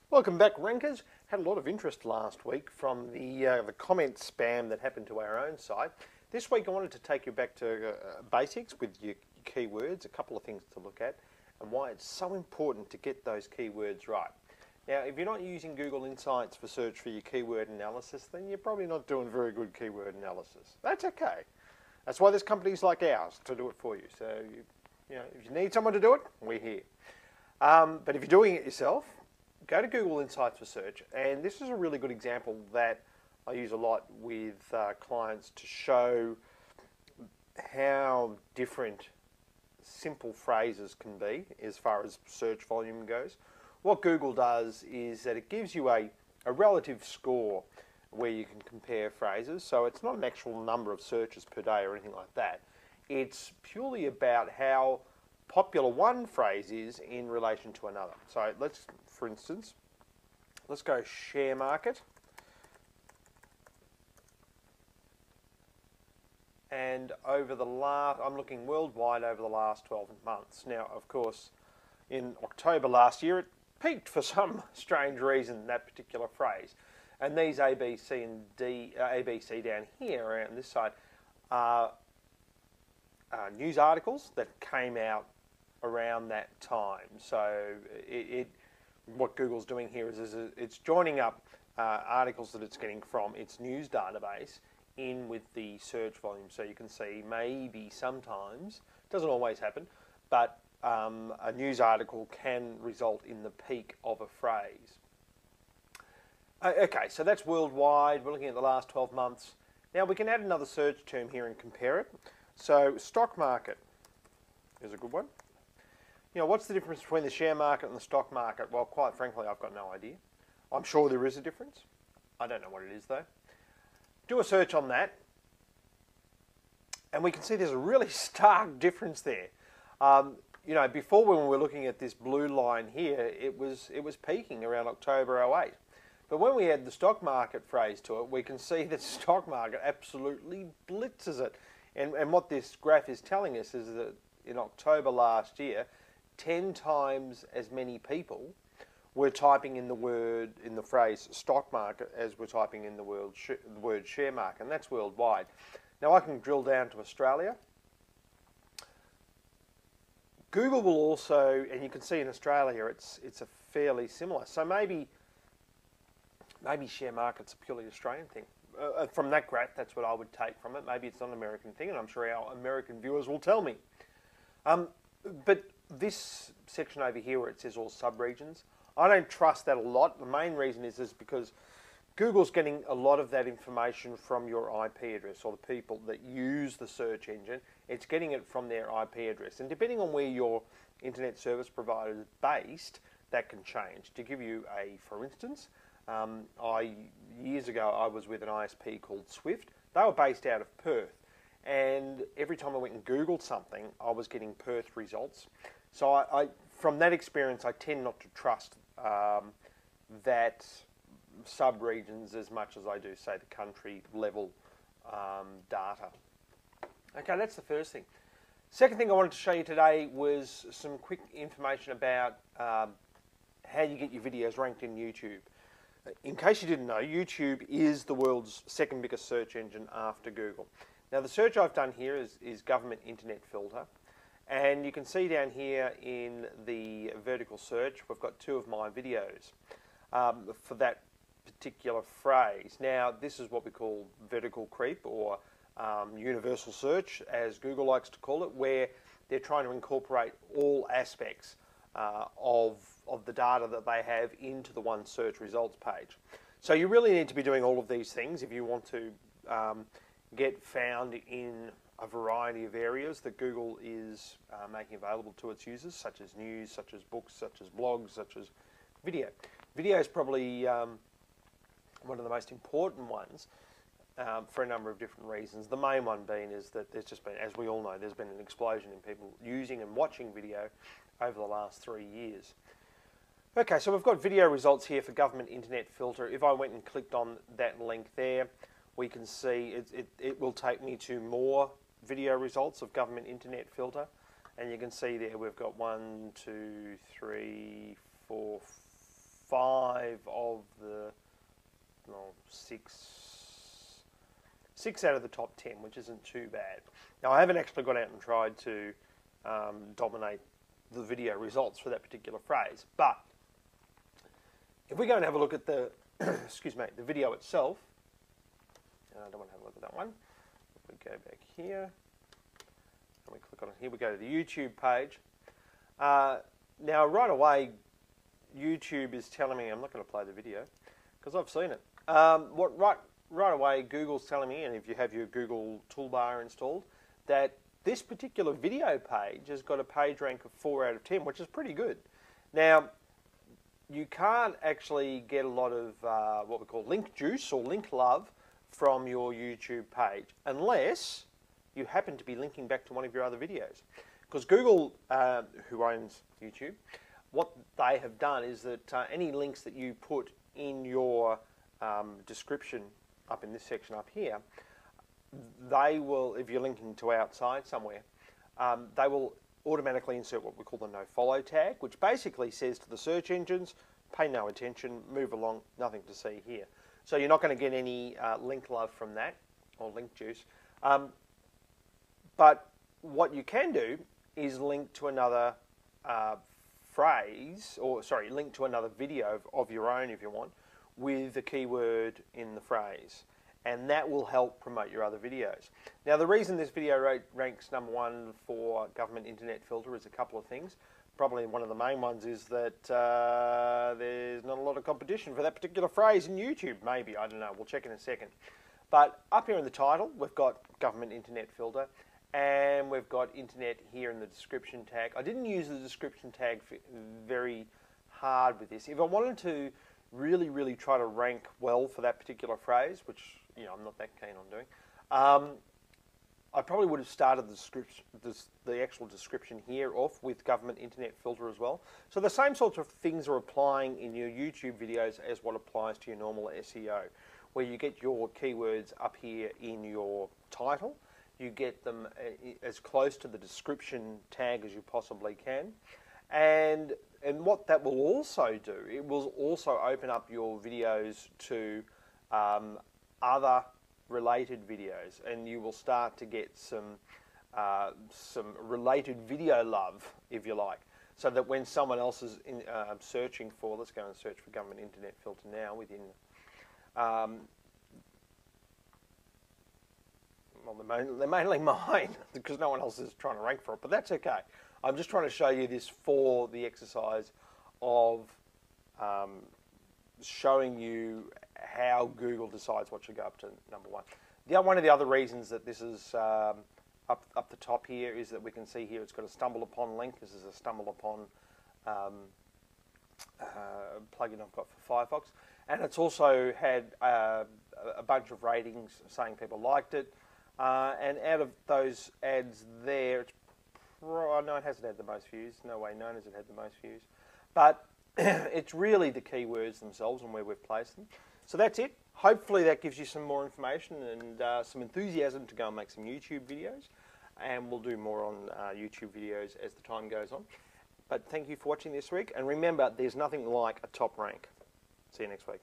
Welcome back, Rankers. Had a lot of interest last week from the comment spam that happened to our own site. This week I wanted to take you back to basics with your keywords, a couple of things to look at, and why it's so important to get those keywords right. Now, if you're not using Google Insights for search for your keyword analysis, then you're probably not doing very good keyword analysis. That's okay. That's why there's companies like ours to do it for you. So, if you need someone to do it, we're here. But if you're doing it yourself, go to Google Insights for search, and this is a really good example that I use a lot with clients to show how different simple phrases can be as far as search volume goes. What Google does is that it gives you a relative score where you can compare phrases. So it's not an actual number of searches per day or anything like that. It's purely about how popular one phrase is in relation to another. So for instance, let's go share market. And I'm looking worldwide over the last 12 months. Now, of course, in October last year, it peaked for some strange reason, that particular phrase. And these ABC down here around this side are news articles that came out around that time. So what Google's doing here is it's joining up articles that it's getting from its news database in with the search volume. So you can see maybe sometimes, it doesn't always happen, but a news article can result in the peak of a phrase. Okay, so that's worldwide. We're looking at the last 12 months. Now we can add another search term here and compare it. So stock market is a good one. What's the difference between the share market and the stock market? Well, quite frankly, I've got no idea. I'm sure there is a difference. I don't know what it is, though. Do a search on that, and we can see there's a really stark difference there. Before when we were looking at this blue line here, it was peaking around October 2008. But when we add the stock market phrase to it, we can see that the stock market absolutely blitzes it. And what this graph is telling us is that in October last year, 10 times as many people were typing in the phrase stock market as we're typing in the word share market, and that's worldwide. Now I can drill down to Australia. Google will also, and you can see in Australia, it's a fairly similar. So maybe share market's a purely Australian thing. From that graph, that's what I would take from it. Maybe it's not an American thing, and I'm sure our American viewers will tell me. But this section over here where it says all subregions, I don't trust that a lot. The main reason is because Google's getting a lot of that information from your IP address, or the people that use the search engine. It's getting it from their IP address. And depending on where your internet service provider is based, that can change. To give you for instance, years ago I was with an ISP called Swift. They were based out of Perth. And every time I went and Googled something, I was getting Perth results. So from that experience, I tend not to trust that sub-regions as much as I do, say, the country level data. Okay, that's the first thing. Second thing I wanted to show you today was some quick information about how you get your videos ranked in YouTube. In case you didn't know, YouTube is the world's second biggest search engine after Google. Now the search I've done here is government internet filter, and you can see down here in the vertical search we've got two of my videos for that particular phrase. Now this is what we call vertical creep, or universal search as Google likes to call it, where they're trying to incorporate all aspects of the data that they have into the one search results page. So you really need to be doing all of these things if you want to get found in a variety of areas that Google is making available to its users, such as news, such as books, such as blogs, such as video. Video is probably one of the most important ones for a number of different reasons. The main one being is that there's just been, as we all know, there's been an explosion in people using and watching video over the last 3 years. Okay, so we've got video results here for government internet filter. If I went and clicked on that link there, we can see it will take me to more video results of government internet filter, and you can see there we've got 1, 2, 3, 4, 5 six out of the top 10, which isn't too bad. Now, I haven't actually got out and tried to dominate the video results for that particular phrase, but if we go and have a look at the, excuse me, the video itself, and I don't want to have a look at that one. If we go back here, and we click on it, here we go to the YouTube page. Now, right away, YouTube is telling me, I'm not going to play the video, because I've seen it. Right away, Google's telling me, and if you have your Google toolbar installed, that this particular video page has got a page rank of 4 out of 10, which is pretty good. Now, you can't actually get a lot of what we call link juice or link love from your YouTube page unless you happen to be linking back to one of your other videos. Because Google, who owns YouTube, what they have done is that any links that you put in your description up in this section up here, they will, if you're linking to outside somewhere, they will automatically insert what we call the nofollow tag, which basically says to the search engines, pay no attention, move along, nothing to see here. So you're not going to get any link love from that, or link juice. But what you can do is link to another phrase, or sorry, link to another video of your own if you want, with the keyword in the phrase. And that will help promote your other videos. Now, the reason this video ranks #1 for government internet filter is a couple of things. Probably one of the main ones is that there's not a lot of competition for that particular phrase in YouTube. Maybe, I don't know, we'll check in a second. But up here in the title, we've got government internet filter, and we've got internet here in the description tag. I didn't use the description tag very hard with this. If I wanted to really try to rank well for that particular phrase, which I'm not that keen on doing, I probably would have started the actual description here off with government internet filter as well. So the same sorts of things are applying in your YouTube videos as what applies to your normal SEO, where you get your keywords up here in your title, you get them as close to the description tag as you possibly can, and what that will also do, it will also open up your videos to other related videos, and you will start to get some related video love, if you like, so that when someone else is searching for, let's go and search for government internet filter now within, well, they're mainly mine because no one else is trying to rank for it, but that's okay. I'm just trying to show you this for the exercise of showing you how Google decides what should go up to #1. One of the other reasons that this is up the top here is that we can see here it's got a stumble upon link. This is a stumble upon plugin I've got for Firefox, and it's also had a bunch of ratings saying people liked it, and out of those ads there, no, it hasn't had the most views. No way known has it had the most views, but it's really the keywords themselves and where we've placed them. So that's it. Hopefully that gives you some more information and some enthusiasm to go and make some YouTube videos. And we'll do more on YouTube videos as the time goes on. But thank you for watching this week. And remember, there's nothing like a top rank. See you next week.